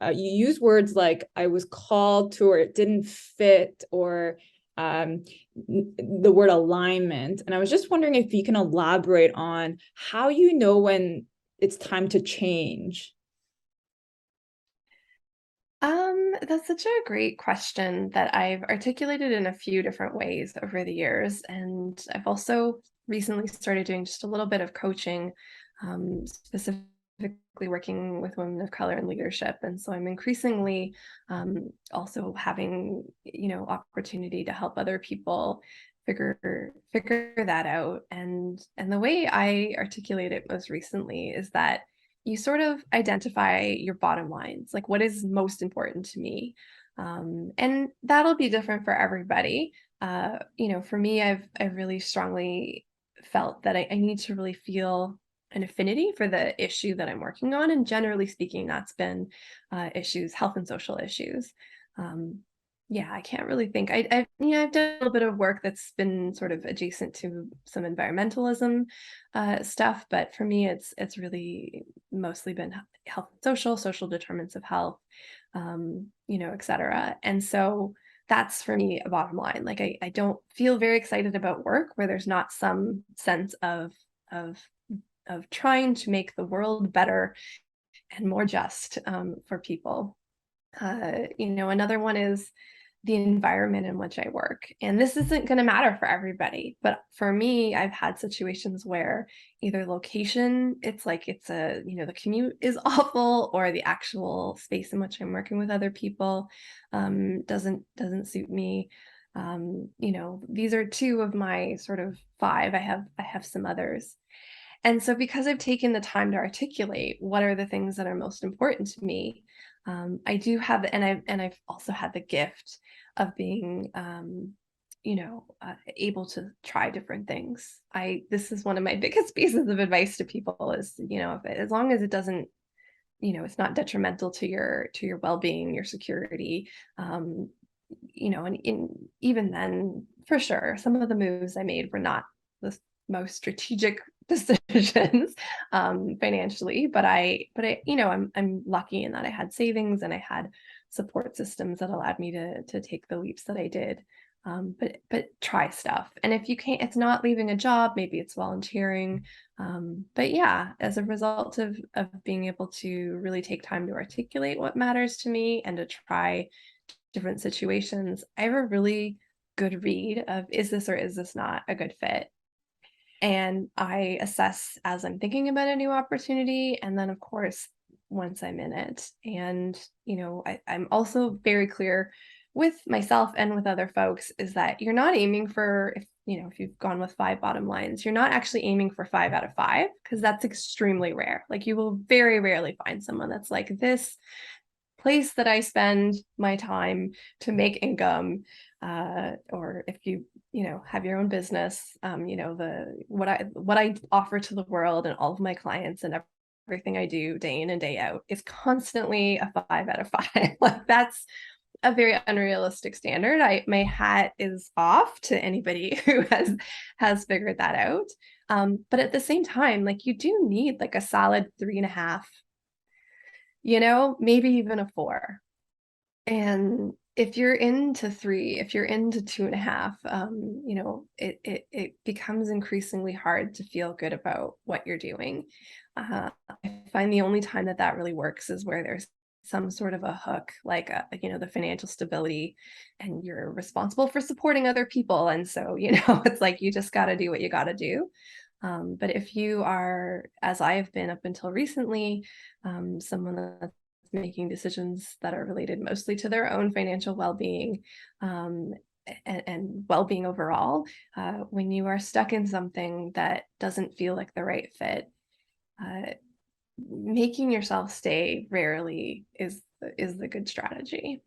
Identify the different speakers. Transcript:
Speaker 1: you use words like I was called to, or it didn't fit, or the word alignment. And I was just wondering if you can elaborate on how you know when it's time to change.
Speaker 2: That's such a great question that I've articulated in a few different ways over the years. And I've also recently started doing just a little bit of coaching, specifically working with women of color in leadership. And so I'm increasingly also having, opportunity to help other people figure that out. And the way I articulate it most recently is that you sort of identify your bottom lines, like what is most important to me. And that'll be different for everybody. For me, I've really strongly felt that I need to really feel an affinity for the issue that I'm working on. And generally speaking, that's been issues, health and social issues. Um, yeah, I can't really think. I've done a little bit of work that's been sort of adjacent to some environmentalism stuff, but for me, it's really mostly been health and social determinants of health, et cetera. And so that's for me a bottom line. Like I don't feel very excited about work where there's not some sense of of trying to make the world better and more just for people. Another one is the environment in which I work. And this isn't going to matter for everybody, but for me, I've had situations where either location, the commute is awful, or the actual space in which I'm working with other people doesn't suit me. These are two of my sort of five. I have some others. And so because I've taken the time to articulate what are the things that are most important to me, I do have, and I've also had the gift of being, able to try different things. This is one of my biggest pieces of advice to people is, as long as it doesn't, it's not detrimental to your well-being, your security, and even then, for sure, some of the moves I made were not the most strategic decisions financially, but I'm lucky in that I had savings and I had support systems that allowed me to take the leaps that I did. But try stuff, and if you can't, it's not leaving a job, maybe it's volunteering. But yeah, as a result of being able to really take time to articulate what matters to me and to try different situations, I have a really good read of, is this or is this not a good fit? And I assess as I'm thinking about a new opportunity. And then, of course, once I'm in it. And, I'm also very clear with myself and with other folks is that you're not aiming for, if you've gone with five bottom lines, you're not actually aiming for 5 out of 5, because that's extremely rare. Like you will very rarely find someone that's like, this place that I spend my time to make income, or if you have your own business, the what I offer to the world and all of my clients and everything I do day in and day out is constantly a 5 out of 5. Like that's a very unrealistic standard. My hat is off to anybody who has figured that out. But at the same time, like you do need like a solid 3.5, maybe even a 4. And if you're into 3, if you're into 2.5, it becomes increasingly hard to feel good about what you're doing. I find the only time that that really works is where there's some sort of a hook, like, the financial stability, and you're responsible for supporting other people. And so, it's like you just got to do what you got to do. But if you are, as I have been up until recently, someone that's making decisions that are related mostly to their own financial well-being, and well-being overall, when you are stuck in something that doesn't feel like the right fit, uh, making yourself stay rarely is the good strategy.